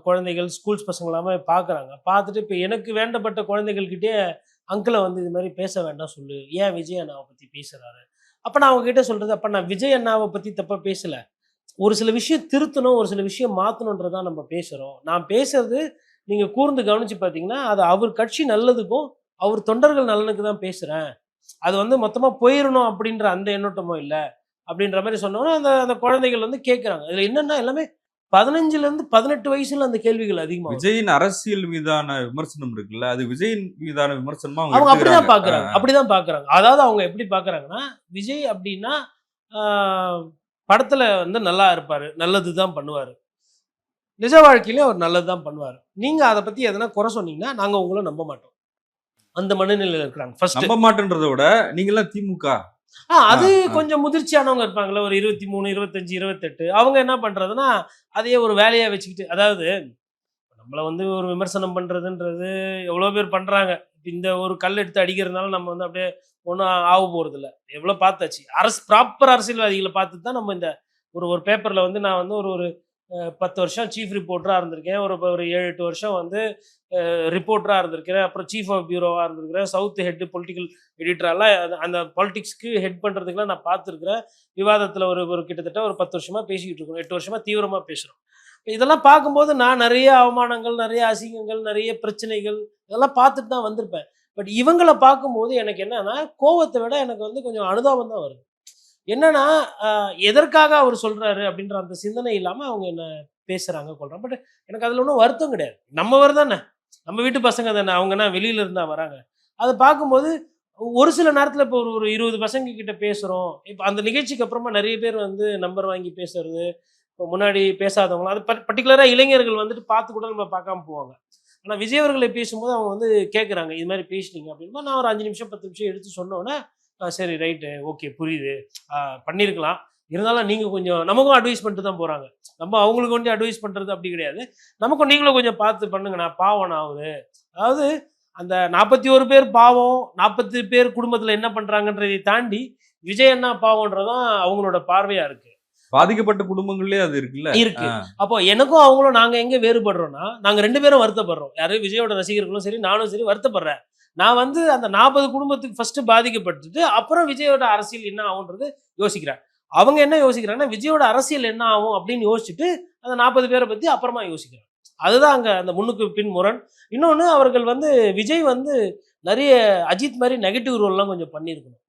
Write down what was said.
குழந்தைகள் ஸ்கூல்ஸ் பசங்க எல்லாமே பார்க்குறாங்க. பார்த்துட்டு இப்போ எனக்கு வேண்டப்பட்ட குழந்தைகள்கிட்டயே அங்கிள வந்து இது மாரி பேச வேண்டாம் சொல்லு. ஏன் விஜய் அண்ணாவ பத்தி பேசுறாரு? அப்ப நான் அவங்க கிட்ட சொல்றது, அப்ப நான் விஜய் அண்ணாவ பத்தி தப்பா பேசல. ஒரு சில விஷயம் திருத்தணும், ஒரு சில விஷயம் மாத்தணும்ன்றது தான் நம்ம பேசுறோம். நான் பேசுறது நீங்க கூர்ந்து கவனிச்சு பார்த்தீங்கன்னா, அது அவர் கட்சி நல்லதுக்கும், அவர் தொண்டர்கள் நலனுக்கு தான் பேசுறேன். அது வந்து மொத்தமா போயிரணும் அப்படின்ற அந்த எண்ணோட்டமும் இல்ல. அப்படின்ற மாரி சொன்னோனே, அந்த அந்த குழந்தைகள் வந்து கேட்கறாங்க. இதுல என்னன்னா எல்லாமே 15லருந்து 18 வயசுல அந்த கேள்விகள் அதிகமா வருது. விஜயின் அரசியல் மீதான விமர்சனம் இருக்குல்ல, அது விஜயின் மீதான விமர்சனமா அவங்க அவங்க எடுத்துக்கிறாங்க. அப்படிதான் பார்க்குறாங்க அப்படிதான் பார்க்குறாங்க. அதாவது அவங்க எப்படி பார்க்குறாங்கன்னா, விஜய் அப்படின்னா, ஆ படத்துல வந்து நல்லா இருப்பாரு. நல்லது தான் பண்ணுவாரு. நிஜ வாழ்க்கையிலயும் அவர் நல்லது தான் பண்ணுவாரு. நீங்க அத பத்தி எதனா குறை சொன்னீங்கன்னா, நாங்க உங்கள நம்ப மாட்டோம். அந்த மனநிலையில இருக்கிறாங்க ஃபர்ஸ்ட்டு. நம்ப மாட்டேன்றத விட, நீங்கலாம் திமுக. ஆ, அது ஆ. கொஞ்சம் முதிர்ச்சியானவங்க இருப்பாங்கல்ல. ஒரு 23, 25, 28 அவங்க என்ன பண்றதுன்னா, அதையே ஒரு வேலையா வச்சுக்கிட்டு அதாவது நம்மள வந்து ஒரு விமர்சனம் பண்றதுன்றது எவ்வளோ பேர் பண்றாங்க. இந்த ஒரு கல் எடுத்து அடிக்கிறதுனால நம்ம வந்து அப்படியே ஒண்ணும் ஆக போறதில்ல. எவ்வளோ பார்த்தாச்சு. ப்ராப்பர் அரசியல்வாதிகள பார்த்துட்டு தான் நம்ம இந்த ஒரு ஒரு பேப்பர்ல வந்து நான் வந்து ஒரு ஒரு 10 வருஷம் சீஃப் ரிப்போர்ட்டரா இருந்திருக்கேன். ஒரு 7, 8 வருஷம் வந்து ரிப்போர்ட்டரா இருந்திருக்கிறேன். அப்புறம் சீஃப் ஆஃப் பியூரோவா இருந்திருக்கிறேன். சவுத் ஹெட் பொலிட்டிக்கல் எடிட்டராலாம் அந்த பாலிடிக்ஸ்க்கு ஹெட் பண்றதுக்குலாம் நான் பார்த்துருக்கிறேன். விவாதத்துல ஒரு ஒரு கிட்டத்தட்ட ஒரு 10 வருஷமா பேசிக்கிட்டு இருக்கோம். 8 வருஷமா தீவிரமா பேசுறோம். இதெல்லாம் பார்க்கும்போது நான் நெறைய அவமானங்கள், நெறைய அசிங்கங்கள், நெறைய பிரச்சனைகள் இதெல்லாம் பார்த்துட்டு தான் வந்திருப்பேன். பட் இவங்கள பார்க்கும்போது எனக்கு என்னன்னா, கோவத்த விட எனக்கு வந்து கொஞ்சம் அனுதாபம் தான் வருது. என்னன்னா, அ எதற்காக அவரு சொல்றாரு அப்படின்ற அந்த சிந்தனை இல்லாம அவங்க என்ன பேசுறாங்க, கொள்றாங்க. பட் எனக்கு அதுல ஒண்ணும் வருத்தம் கிடையாது. நம்மவர் தானே. நம்ம வீட்டு பசங்க தானே. அவங்க என்ன வெளியில இருந்தா வராங்க. அத பார்க்கும்போது ஒரு சில நேரத்துல இப்போ ஒரு ஒரு 20 பசங்க கிட்ட பேசுறோம். இப்ப அந்த நிகழ்ச்சிக்கு அப்புறமா நெறைய பேர் வந்து நம்பர் வாங்கி பேசுறது, இப்போ முன்னாடி பேசாதவங்க அது பர்ட்டிகுலரா இளைஞர்கள் வந்துட்டு பார்த்து கூட நம்ம பார்க்காம போவாங்க. ஆனா விஜய் அவர்களை பேசும்போது அவங்க வந்து கேட்குறாங்க, இது மாரி பேசினீங்க அப்படின்போது நான் ஒரு 5 நிமிஷம் 10 நிமிஷம் எடுத்து சொன்ன உடனே, சரி ரைட்டு ஓகே புரியுது. ஆ பண்ணியிருக்கலாம். இருந்தாலும் நீங்க கொஞ்சம் நமக்கும் அட்வைஸ் பண்ணிட்டு தான் போறாங்க. நம்ம அவங்களுக்கு வேண்டி அட்வைஸ் பண்றது அப்படி கிடையாது. நமக்கும் நீங்களும் கொஞ்சம் பார்த்து பண்ணுங்கண்ணா, பாவம்ண்ணா அவரு. அதாவது அந்த 41 பேர் பாவம், 40 பேர் குடும்பத்தில என்ன பண்றாங்கன்றதை தாண்டி, விஜய் அண்ணா பாவம்ன்றது தான் அவங்களோட பார்வையா இருக்கு. பாதிக்கப்பட்ட குடும்பங்கள்லயே அது இருக்குல்ல. இருக்கு. அப்போ எனக்கும் அவங்களும் நாங்க எங்க வேறுபடுறோம்னா, நாங்க 2 பேரும் வருத்தப்படுறோம். யாரு விஜயோட ரசிகர்களும் சரி, நானும் சரி வருத்தப்படுறேன். நான் வந்து அந்த 40 குடும்பத்துக்கு ஃபர்ஸ்ட் பாதிக்கப்பட்டுட்டு, அப்புறம் விஜயோட அரசியல் என்ன ஆகும்ன்றது யோசிக்கிறேன். அவங்க என்ன யோசிக்கிறாங்கன்னா, விஜயோட அரசியல் என்ன ஆகும் அப்படின்னு யோசிச்சுட்டு, அந்த 40 பேர பத்தி அப்புறமா யோசிக்கிறாங்க. அதுதான் அங்க அந்த முன்னுக்கு பின் முரண். இன்னொன்னு அவர்கள் வந்து விஜய் வந்து நெறைய அஜித் மாரி நெகட்டிவ் ரோல்லாம் கொஞ்சம் பண்ணியிருக்கணும்.